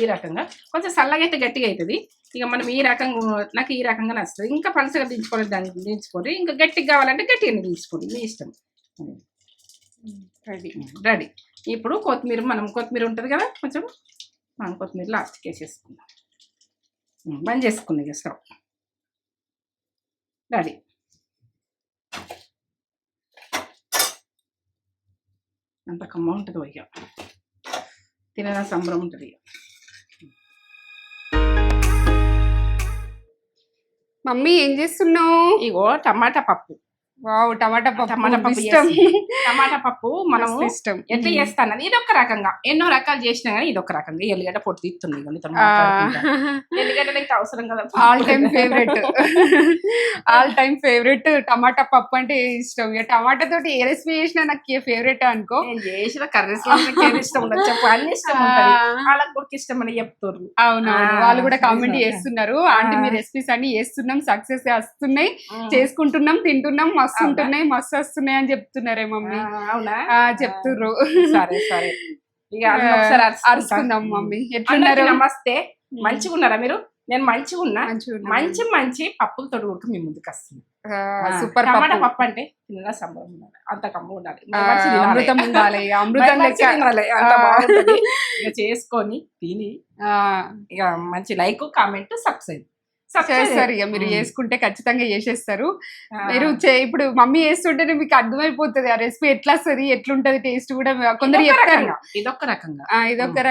ఈ రకంగా కొంచెం చల్లగా అయితే గట్టిగా అవుతుంది. ఇక మనం ఈ రకంగా నాకు ఈ రకంగా నచ్చుతుంది. ఇంకా పలుసగా దించుకోవాలి, దాన్ని దించుకోండి. ఇంకా గట్టిగా కావాలంటే గట్టిగా దించుకోండి, మీ ఇష్టం. Ready ready. ఇప్పుడు కొత్తిమీర, మనం కొత్తిమీర ఉంటుంది కదా, కొంచెం మనం కొత్తిమీర లాస్ట్కి వేసేసుకుందాం. బంద్ చేసుకుంది ఇక స్టవ్. రెడీ. అంత కమ్మ ఉంటుంది ఇక, తినగా సంబరం ఉంటుంది ఇక. మమ్మీ ఏం చేస్తున్నావు? ఇగో టమాటా పప్పు. వావ్, టమాటా పప్పు ఇష్టం. టమాటా పప్పు మనం ఇష్టం ఎట్లా చేస్తాను, ఇది ఒక రకంగా, ఎన్నో రకాలు చేసినా కానీ ఇది ఒక రకంగా. ఎల్లిగడ్డ పొట్టు తీస్తుంది, ఎల్లిగడ్డ అయితే అవసరం కదా. All time favourite. All time favourite టమాటా పప్పు అంటే ఇష్టం. ఇక టమాటా తోటి ఏ రెసిపీ చేసినా నాకు ఫేవరెట్ అనుకో. నేను చేసిన కర్రీస్ ఇష్టం ఉండదు, చెప్పు అన్ని ఇష్టం ఉంటుంది. వాళ్ళకి కూడా ఇష్టం అని చెప్తారు. అవునవును, వాళ్ళు కూడా కామెంట్ చేస్తున్నారు, ఆంటీ మీ రెసిపీస్ అన్ని చేస్తున్నాం, సక్సెస్ వస్తున్నాయి, చేసుకుంటున్నాం, తింటున్నాం, మస్తు ఉంటున్నాయి, మస్తు వస్తున్నాయి అని చెప్తున్నారే మమ్మీ. అవునా, చెప్తుర్రు. సరే సరే, ఇక ఒకసారి అరుచుకుందాం మమ్మీ. ఎట్లున్నారు? నమస్తే, మంచిగా ఉన్నారా మీరు? నేను మంచిగా ఉన్నా. మంచి మంచి పప్పులతో కూడా మీ ముందుకు వస్తుంది. సూపర్. టమాటా పప్పు అంటే తిన్న సంబరం ఉండాలి, అంత కమ్మ ఉండాలి, అమృతం ఉండాలి, అమృతం ఇక చేసుకొని తిని ఇక మంచి లైక్, కామెంట్, సబ్స్క్రైబ్ చేస్తారు. ఇక మీరు చేసుకుంటే ఖచ్చితంగా చేసేస్తారు. మీరు ఇప్పుడు మమ్మీ చేస్తుంటేనే మీకు అర్థమైపోతుంది ఆ రెసిపీ ఎట్లా వస్తుంది, ఎట్లుంటది టేస్ట్ కూడా. కొందరు చెప్తారు ఇదొక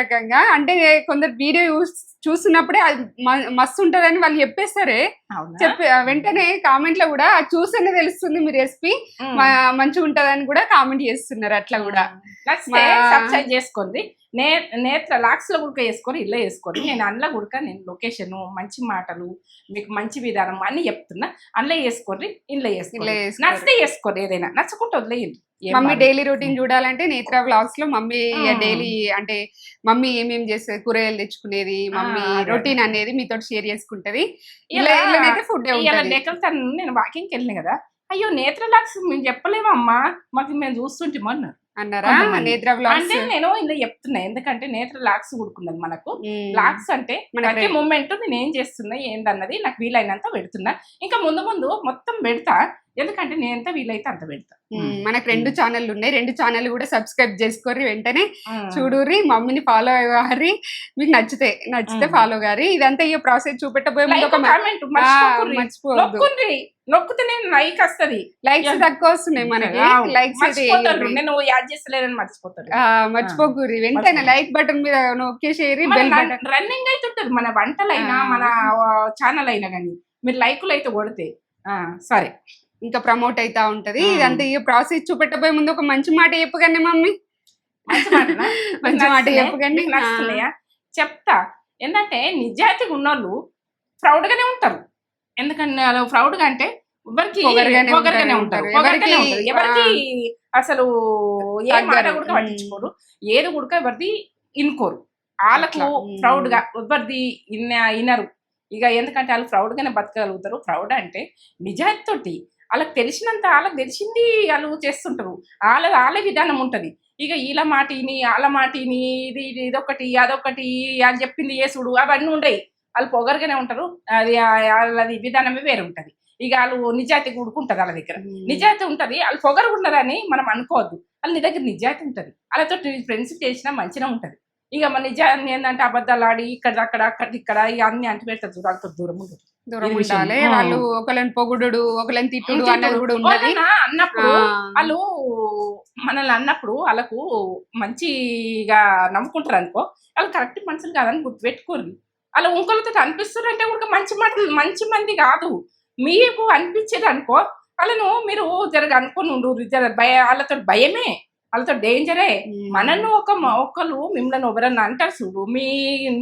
రకంగా, అంటే కొందరు వీడియో చూస్తున్నప్పుడే అది మస్తు ఉంటదని వాళ్ళు చెప్పేస్తారే, వెంటనే కామెంట్ లో కూడా చూస్తేనే తెలుస్తుంది మీ రెసిపీ మంచిగా ఉంటదని కూడా కామెంట్ చేస్తున్నారు. అట్లా కూడా సబ్స్క్రైబ్ చేసుకోండి. నేత్ర లాక్స్ లో గుడక వేసుకొని ఇల్లు వేసుకొని, నేను అందులో గుడక, నేను లొకేషన్, మంచి మాటలు, మీకు మంచి విధానం అన్ని చెప్తున్నా. అందులో వేసుకోండి, ఇంట్లో వేసుకోండి, నచ్చితే వేసుకోండి, ఏదైనా నచ్చకుంటే వదిలేయండి. మమ్మీ డైలీ రొటీన్ చూడాలంటే నేత్ర వ్లాగ్స్ లో మమ్మీ డైలీ అంటే మమ్మీ ఏమేమి చేస్తుంది, కూరగాయలు తెచ్చుకునేది, మమ్మీ రొటీన్ అనేది మీతో షేర్ చేసుకుంటది. ఫుడ్ నేను వాకింగ్కి వెళ్ళిన కదా, అయ్యో నేత్ర లాక్స్ మేము చెప్పలేమమ్మా, మాకు మేము చూస్తుంటాము అన్నారు. అన్నారా? నేత్ర వ్లాగ్స్ అంటే నేను ఇలా చెప్తున్నా, ఎందుకంటే నేత్ర లాక్స్ కూడుకున్నది మనకు. లాక్స్ అంటే ప్రతి మూమెంట్ నేను ఏం చేస్తున్నా ఏందన్నది నాకు వీలైనంత పెడుతున్నా. ఇంకా ముందు ముందు మొత్తం పెడతా, ఎందుకంటే నేను ఎంత వీలైతే అంత పెడతా. మనకు 2 ఛానళ్ళు ఉన్నాయి, 2 ఛానల్ కూడా సబ్స్క్రైబ్ చేసుకోరి, వెంటనే చూడుర్రి, మమ్మీని ఫాలో అయ్యారి, మీకు నచ్చితే ఫాలో గారి. ఇదంతా ఈ ప్రాసెస్ చూపెట్టబోయే మర్చిపోవద్దు. నొక్కితే నేను లైక్ వస్తుంది, లైక్స్ తక్కువ వస్తున్నాయి మనకి, లైక్స్ నేను యాడ్ చేస్తలేనని మర్చిపోతాను. మర్చిపోకూరి, వెంటనే లైక్ బటన్ మీద నొక్కేసేరి, బెల్ బటన్ రన్నింగ్ అయితే ఉంటుంది మన వంటలైనా మన ఛానల్ అయినా కానీ, మీరు లైకులు అయితే కొడితే సరే ఇంకా ప్రమోట్ అవుతా ఉంటది. ఇదంతా ఈ ప్రాసెస్ చూపెట్టబోయే ముందు ఒక మంచి మాట చెప్పకండి మమ్మీ. మంచి మాట చెప్పకండి. చెప్తా, ఏంటంటే నిజాయితీగా ఉన్నోళ్ళు ప్రౌడ్ గానే ఉంటారు. ఎందుకంటే ప్రౌడ్ గా అంటే ఎవరికి ఉంటారు, ఎవరికి అసలు ఏ మాట కూడా పట్టించుకోరు, ఏది కూడా ఎవరిది ఇనుకోరు. వాళ్ళకు ప్రౌడ్ గా ఎవరిది వినరు. ఇక ఎందుకంటే వాళ్ళు ప్రౌడ్ గానే బతకగలుగుతారు. ప్రౌడ్ అంటే నిజాయితీతోటి వాళ్ళకి తెలిసినంత, వాళ్ళకి తెలిసింది వాళ్ళు చేస్తుంటారు. వాళ్ళ విధానం ఉంటది. ఇక వీళ్ళ మాటిని వాళ్ళ మాటిని ఇదొకటి అదొకటి అని చెప్పింది చేసుడు అవన్నీ ఉండయి. వాళ్ళు పొగరుగానే ఉంటారు. అది వాళ్ళది విధానమే వేరే ఉంటది. ఇక వాళ్ళు నిజాయితీ కూడుకుంటది, వాళ్ళ దగ్గర నిజాయితీ ఉంటది. వాళ్ళు పొగరు ఉన్నారని మనం అనుకోవద్దు, వాళ్ళ నీ దగ్గర నిజాయితీ ఉంటది. వాళ్ళతో ఫ్రెండ్స్ చేసినా మంచిగా ఉంటది. ఇక మన నిజాన్ని ఏంటంటే అబద్ధాలు ఆడి ఇక్కడ ఇక్కడ ఇక అన్ని అంటి పెడతారు. వాళ్ళతో దూరం ఉండాలి. వాళ్ళు ఒకళ్ళని పొగుడు ఒకళ్ళని తిట్టుడు అన్నది కూడా ఉండదు. అన్నప్పుడు వాళ్ళు మనల్ని అన్నప్పుడు వాళ్ళకు మంచిగా నమ్ముకుంటారు అనుకో, వాళ్ళు కరెక్ట్ మనుషులు కాదని గుర్తుపెట్టుకోరు. వాళ్ళు ఇంకొకరితో అనిపిస్తారు అంటే కూడా మంచి మాటలు, మంచి మంది కాదు. మీకు అనిపించేది అనుకో, వాళ్ళను మీరు అనుకోని ఉండు, వాళ్ళతో భయమే, వాళ్ళతో డేంజరే. మనను ఒకళ్ళు మిమ్మల్ని ఎవరన్నా అంటారు చూడు,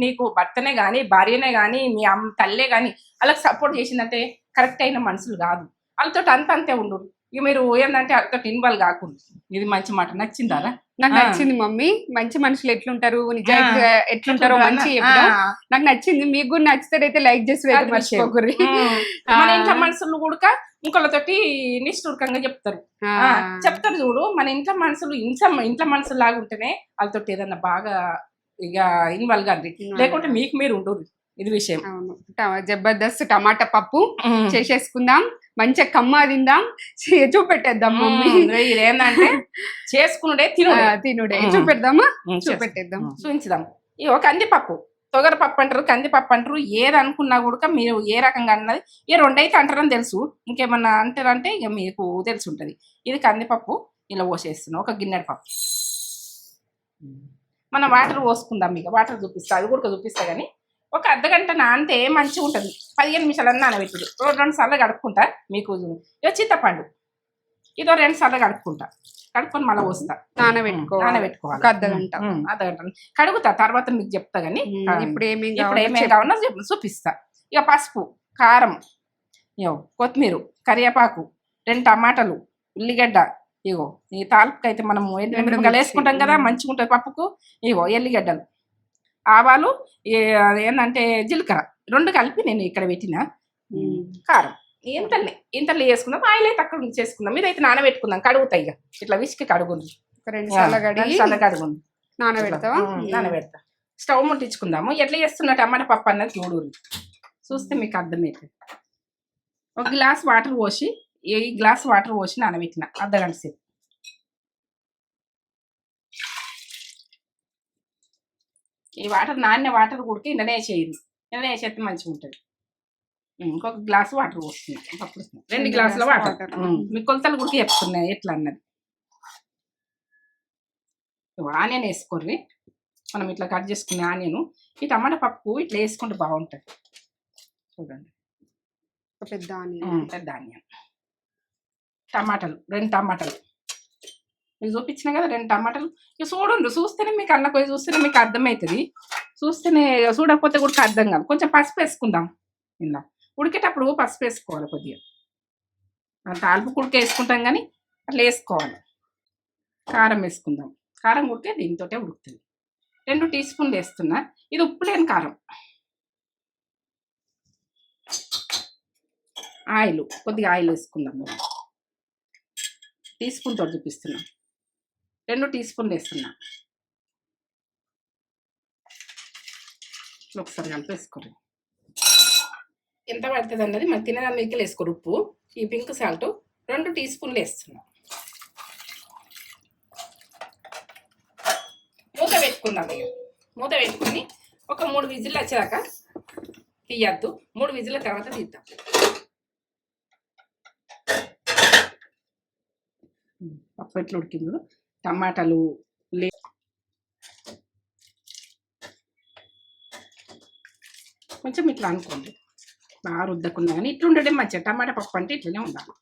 నీకు భర్తనే గాని భార్యనే గాని మీ తల్లే గాని వాళ్ళకి సపోర్ట్ చేసిందంటే కరెక్ట్ అయిన మనుషులు కాదు. వాళ్ళతో అంతే ఉండు. ఇక మీరు ఏంటంటే వాళ్ళతో ఇన్వాల్వ్ కాకుండా. ఇది మంచి మాట నచ్చిందా? నాకు నచ్చింది మమ్మీ. మంచి మనుషులు ఎట్లుంటారు, నిజాయితీగా ఎట్లుంటారో మంచి నాకు నచ్చింది. మీకు కూడా నచ్చితే లైక్ చేసి మర్చిపోకూరి. మన ఇంట్లో మనుషులు కూడా ఇంకొకళ్ళతోటి నిష్ఠూర్కంగా చెప్తారు చూడు. మన ఇంట్లో మనుషులు ఇంట్లో మనుషులు లాగా ఉంటేనే వాళ్ళతో ఏదన్నా బాగా ఇక ఇన్వాల్వ్ కాదు, లేకుంటే మీకు మీరు ఉండరు. ఇది విషయం. అవును, జబర్దస్త్ టమాటా పప్పు చేసేసుకుందాం, మంచిగా కమ్మ తిందాం, చూపెట్టేద్దాం మమ్మీ. ఇదేంటంటే చేసుకునుడే తినుడే చూపెడదామా, చూపెట్టేద్దాం, చూపించుదాం. ఇక కందిపప్పు, తొగర పప్పు అంటారు, కందిపప్పు అంటారు, ఏది అనుకున్నా కూడా మీరు ఏ రకంగా అన్నది ఏ రెండైతే అంటారని తెలుసు, ఇంకేమన్నా అంటారంటే ఇక మీకు తెలిసి ఉంటుంది. ఇది కందిపప్పు ఇలా పోసేస్తున్నాం, ఒక గిన్నెడు పప్పు. మనం వాటర్ పోసుకుందాం, ఇక వాటర్ చూపిస్తా, అది కూడా చూపిస్తా. కానీ ఒక అర్ధగంట నానితే మంచిగా ఉంటుంది. 15 నిమిషాలు నానబెట్టుడు, 2 సార్లు కడుక్కుంటా. మీకు ఇక చింతపండు ఇదో 2 సార్లు కడుక్కొని మళ్ళీ పోస్తా, నానబెట్టుకోవాలి అర్ధగంట. కడుగుతా, తర్వాత మీకు చెప్తా. కానీ ఇప్పుడు ఏమేమి కావాలో చూపిస్తా. ఇక పసుపు, కారం, ఇగో కొత్తిమీర, కరివేపాకు, 2 టమాటాలు, ఉల్లిగడ్డ, ఇగో ఈ తాలింపుకి అయితే మనం ఎండుమిరపకాయలు వేసుకుంటాం కదా, మంచిగా ఉంటుంది పప్పుకు. ఇగో ఎల్లిగడ్డలు, ఆవాలు, ఏంటంటే జీలకర్ర 2 కలిపి నేను ఇక్కడ పెట్టిన. కారం ఇంతలో వేసుకుందాం. ఆయిల్ అయితే అక్కడ చేసుకుందాం. మీరైతే నానబెట్టుకుందాం, కడుగుతాయి. ఇక ఇట్లా విసికి కడుగుంది, 2 సార్లు కడుగుంది, నానబెడతా. స్టవ్ ముట్టించుకుందాము. ఎట్లా చేస్తున్నా టమాటా పప్పు అన్నది చూస్తే మీకు అర్థమవుతుంది. ఒక గ్లాస్ వాటర్ పోసి, ఈ గ్లాస్ వాటర్ పోసి నానబెట్టిన అర్ధగంట సేపు. ఈ వాటర్ నాన్న వాటర్ కూడా ఇండనే వేసేది, ఇండనే వేసేస్తే మంచిగా ఉంటుంది. ఇంకొక గ్లాస్ వాటర్ పోస్తున్నాయి, 2 గ్లాసుల వాటర్. మీకు కొలతలు కూడా చెప్తున్నాయి ఎట్లా అన్నది. ఆనియన్ వేసుకోర్రి, మనం ఇట్లా కట్ చేసుకునే ఆనియన్. ఈ టమాటా పప్పు ఇట్లా వేసుకుంటే బాగుంటుంది. చూడండి, పెద్ద ఆనియన్, టమాటాలు, 2 టమాటాలు మీకు చూపించిన కదా, 2 టమాటాలు. ఇక చూడండి, చూస్తేనే మీకు అన్న పోయి చూస్తేనే మీకు అర్థమవుతుంది. చూస్తేనే, చూడకపోతే కూడా అర్థం కాదు. కొంచెం పసుపు వేసుకుందాం. ఇలా ఉడికేటప్పుడు పసుపు వేసుకోవాలి కొద్దిగా. తాలింపు ఉడికి వేసుకుంటాం కానీ అట్లా వేసుకోవాలి. కారం వేసుకుందాం, కారం ఉడికే దీంతో ఉడుకుతుంది. 2 టీ స్పూన్లు వేస్తున్నా. ఇది ఉప్పు లేని కారం. ఆయిల్, కొద్దిగా ఆయిల్ వేసుకుందాం. టీ స్పూన్ తోటి చూపిస్తున్నా, 2 టీ స్పూన్లు వేస్తున్నా. ఒకసారి కలిపి వేసుకోరు. ఎంత పడుతుంది అన్నది మరి తినడానికి మీకు వేసుకోరు. ఉప్పు, ఈ పింక్ సాల్ట్ 2 టీ స్పూన్లు వేస్తున్నా. మూత పెట్టుకుందాం. ఇక మూత పెట్టుకుని ఒక 3 విజిల్లు వచ్చేదాకా తీయద్దు. 3 విజిల్ల తర్వాత తీద్దాం. పప్పు ఎట్లా ఉడికిందో, టమాటాలు కొంచెం ఇట్లా అనుకోండి, బాగా రుద్దకున్నా కానీ ఇట్లా ఉండడం మంచిగా. టమాటా పప్పు అంటే ఇట్లనే ఉండాలి.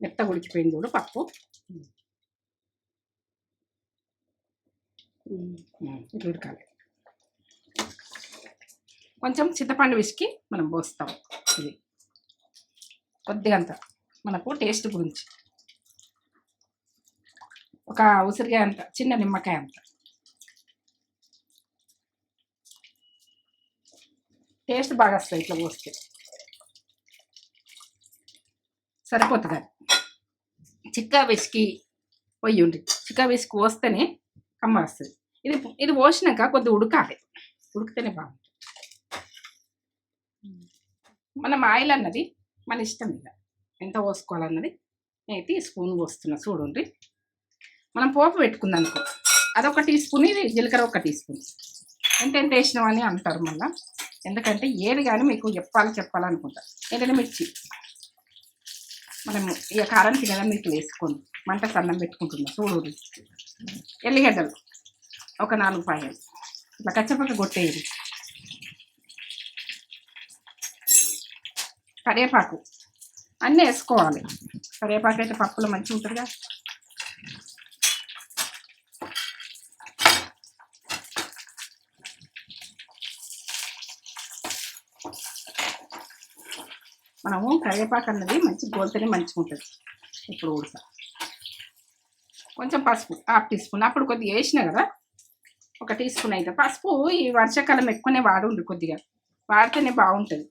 మెత్తగా ఉడికిపోయింది చూడు పప్పు, ఇట్లా ఉడకాలి. కొంచెం చింతపండు విసికి మనం పోస్తాం. ఇది కొద్దిగా అంత మనకు టేస్ట్ గురించి, ఒక ఉసిరికాయ అంత, చిన్న నిమ్మకాయ అంత. టేస్ట్ బాగా వస్తుంది ఇట్లా పోస్తే. సరిపోతుంది. చిక్కా విసికి పొయ్యి చిక్కా విసికి పోస్తేనే కమ్మ వస్తుంది. ఇది పోసినాక కొద్దిగా ఉడకాలి, ఉడికితేనే బాగుంటుంది. మనం ఆయిల్ అన్నది మన ఇష్టం, ఇక ఎంత పోసుకోవాలన్నది. నేనైతే ఈ స్పూన్ పోస్తున్నా చూడండి. మనం పోపు పెట్టుకుందాం అనుకో, అదొక టీ స్పూన్, ఇది జీలకర్ర 1 టీ స్పూన్. ఎంత వేసినాం అని అంటారు మళ్ళీ. ఎందుకంటే ఏది కానీ మీకు చెప్పాలనుకుంటా. ఏంటంటే మిర్చి, మనం ఇక కారం తినడం మీకు వేసుకోండి. మంట సన్నం పెట్టుకుంటున్నాం చూడు. ఎల్లిగడ్డలు ఒక 4 పాయలు ఇట్లా కచ్చపక్క కొట్టేది. కరివేపాకు అన్నీ వేసుకోవాలి. కరివేపాకు అయితే పప్పులో మంచిగా ఉంటుందిగా. మనము కరివేపాకు అన్నది మంచి గోల్తేనే మంచిగా ఉంటుంది. ఇప్పుడు ఉడక కొంచెం పసుపు 1/2 టీ స్పూన్. అప్పుడు కొద్దిగా వేసిన కదా, 1 టీ స్పూన్ అయితే. పసుపు ఈ వర్షాకాలం ఎక్కువనే వాడుండు, కొద్దిగా వాడితేనే బాగుంటుంది.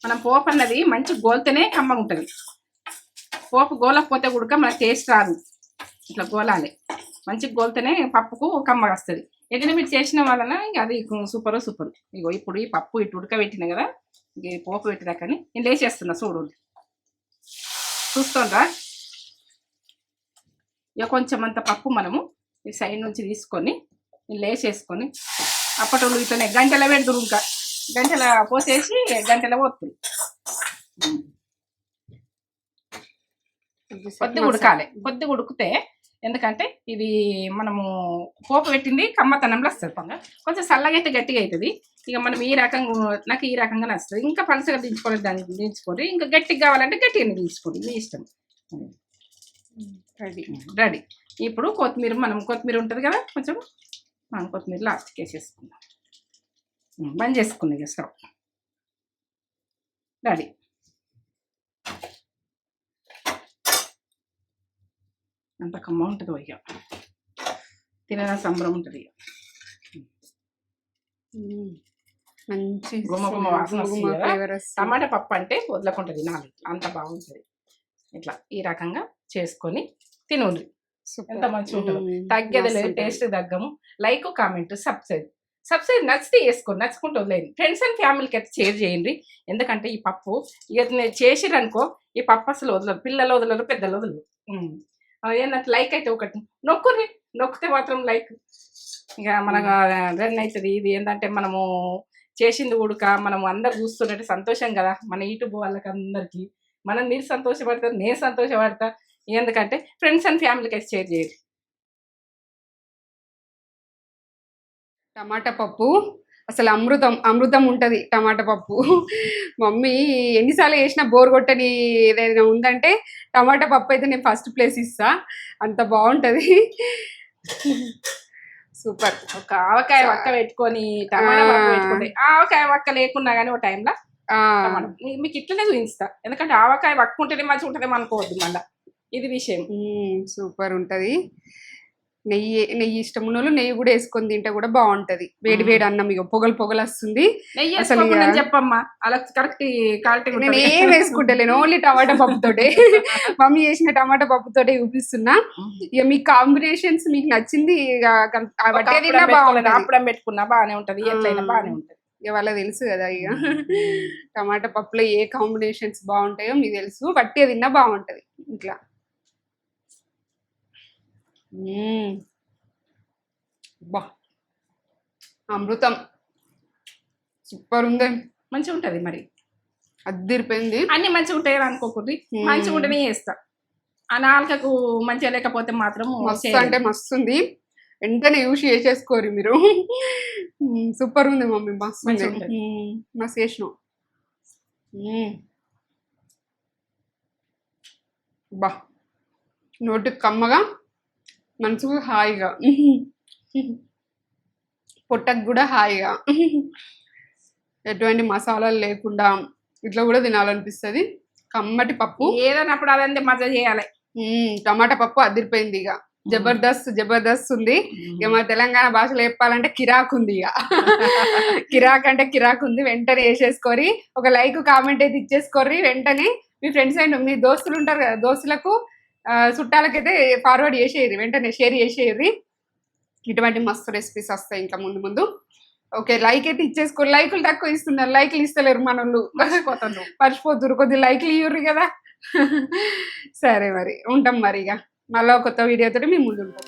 మనం పోపు అన్నది మంచి గోల్తేనే కమ్మగా ఉంటుంది. పోపు గోలకపోతే ఉడక మనకు టేస్ట్ రాదు. ఇట్లా గోలాలి. మంచిగా గోలితేనే పప్పుకు కమ్మగా వస్తుంది. ఎండుమిర్చి చేసిన వలన ఇక అది సూపర్. ఇగో ఇప్పుడు ఈ పప్పు ఇటు ఉడకబెట్టిన కదా, ఇక ఈ పోపు పెట్టినాకని నేను లేచేస్తున్నా చూడు, చూస్తుండ్రా. ఇక కొంచెం అంత పప్పు మనము ఈ సైడ్ నుంచి తీసుకొని లేచేసుకొని అప్పటి ఇట్లనే గంటల పెడుతురు, ఇంకా గంటల పోసేసి గంటల పోతుంది. కొద్దిగా ఉడకాలి, కొద్దిగా ఉడికితే ఎందుకంటే ఇది మనము పోపు పెట్టింది కమ్మతనంలో వస్తుంది. కొంచెం చల్లగా అయితే గట్టిగా అవుతుంది. ఇక మనం ఈ రకంగా, నాకు ఈ రకంగా నచ్చుతుంది. ఇంకా పలుసగా దించుకొని దాన్ని దించుకొని, ఇంకా గట్టిగా కావాలంటే గట్టిగా దించుకోండి, మీ ఇష్టం. రెడీ. ఇప్పుడు కొత్తిమీర ఉంటుంది కదా, కొంచెం మనం కొత్తిమీర లాస్ట్కి వేసేసుకుందాం. బంద్ చేసుకుంది ఇక స్టవ్. రెడీ. అంత కమ్మ ఉంటుంది ఇక, తినే సంబరం ఉంటుంది ఇక. మంచి గుమ్మ వాసన వస్తుంది కదా. టమాటా పప్పు అంటే వదలకుంటుంది, తినాలి, అంత బాగుంటుంది. ఇట్లా ఈ రకంగా చేసుకొని తినండి, ఎంత మంచిగా ఉంటుంది. తగ్గేది లేదు, టేస్ట్ తగ్గము. లైక్, కామెంట్, సబ్స్క్రైబ్ నచ్చితే వేసుకోండి, నచ్చుకుంటూ వదిలేయండి. ఫ్రెండ్స్ అండ్ ఫ్యామిలీకి అయితే షేర్ చేయండి. ఎందుకంటే ఈ పప్పు ఇక చేసిరనుకో, ఈ పప్పు అసలు వదలరు, పిల్లలు వదలరు, పెద్దలు వదలరు. ఏంటంటే లైక్ అయితే ఒకటి నొక్కితే మాత్రం లైక్ ఇక మనకు రన్ అవుతుంది. ఇది ఏంటంటే మనము చేసింది ఉడక మనము అందరు చూస్తున్నట్టు సంతోషం కదా, మన యూట్యూబ్ వాళ్ళకి అందరికీ. మీరు సంతోషపడతారు, నేను సంతోషపడతా. ఎందుకంటే ఫ్రెండ్స్ అండ్ ఫ్యామిలీకి అయితే షేర్ చేయండి. టమాటా పప్పు అసలు అమృతం ఉంటుంది టమాటా పప్పు. మమ్మీ ఎన్నిసార్లు చేసినా బోర్ కొట్టని ఏదైనా ఉందంటే టమాటా పప్పు అయితే నేను ఫస్ట్ ప్లేస్ ఇస్తా, అంత బాగుంటుంది. సూపర్. ఒక ఆవకాయ వక్క పెట్టుకొని టమాటా పప్పు పెట్టుకుంటే, ఆవకాయ వక్క లేకున్నా కానీ ఒక టైంలో మీకు ఇట్లనే చూపిస్తా. ఎందుకంటే ఆవకాయ వక్క ఉంటేనే మంచిగా ఉంటుందేమో అనుకోవద్దు, మళ్ళీ ఇది విషయం. సూపర్ ఉంటుంది. నెయ్యి ఇష్టం ఉన్న వాళ్ళు నెయ్యి కూడా వేసుకొని తింటే కూడా బాగుంటది. వేడి అన్నం ఇక పొగలు వస్తుంది. అసలు చెప్పమ్మా, అలా కరెక్ట్ క్వాలిటీ. నేను ఏం వేసుకుంటలేను, ఓన్లీ టమాటా పప్పుతోటే. మమ్మీ చేసిన టమాటా పప్పుతోటే చూపిస్తున్నా. ఇక మీ కాంబినేషన్స్ మీకు నచ్చింది అప్పుడం పెట్టుకున్నా బాగానే ఉంటది, ఎట్లయినా బాగానే ఉంటది. ఇక వాళ్ళకి తెలుసు కదా, ఇక టమాటా పప్పులో ఏ కాంబినేషన్స్ బాగుంటాయో మీకు తెలుసు. బట్టి తిన్నా బాగుంటది ఇట్లా. బా అమృతం, సూపర్ ఉంది, మంచిగా ఉంటది. మరి అద్దిరిపోయింది. అన్ని మంచిగా ఉంటాయి అనుకోకూడదు, మంచిగా ఉంటేనే చేస్తా. ఆ నాలుకకు మంచిగా లేకపోతే మాత్రం మస్తు అంటే మస్తు ఉంది. వెంటనే యూస్ చేసేసుకోరు మీరు. సూపర్ ఉంది మమ్మీ, మస్తు చేసినావు. బా నోటికి కమ్మగా, మనసుకు హాయిగా, పొట్టకు కూడా హాయిగా, ఎటువంటి మసాలాలు లేకుండా ఇట్లా కూడా తినాలనిపిస్తుంది. కమ్మటి పప్పు ఏదన్నప్పుడు అదంతే మజా చేయాలి. టమాటా పప్పు అదిరిపోయింది. ఇక జబర్దస్త్ ఉంది. ఇక మా తెలంగాణ భాషలో చెప్పాలంటే కిరాక్ ఉంది. ఇక కిరాక్ అంటే కిరాక్ ఉంది. వెంటనే వేసేసుకోరి, ఒక లైక్ కామెంట్ అయితే ఇచ్చేసుకోర్రి. వెంటనే మీ ఫ్రెండ్స్ అండ్ మీ దోస్తులు ఉంటారు కదా, దోస్తులకు చుట్టాలకైతే ఫార్వర్డ్ చేసేయరు, వెంటనే షేర్ చేసేయర్రి. ఇటువంటి మస్తు రెసిపీస్ వస్తాయి ఇంకా ముందు. ఓకే, లైక్ అయితే ఇచ్చేసుకోరు. లైకులు తక్కువ ఇస్తున్నారు, లైక్లు ఇస్తలేరు మనోళ్ళు, మర్చిపోతున్నారు. కొద్దిగా లైక్లు ఇవ్వరు కదా. సరే మరి ఉంటాం. మరి ఇక మళ్ళీ కొత్త వీడియోతో మీ ముందు ఉంటాం.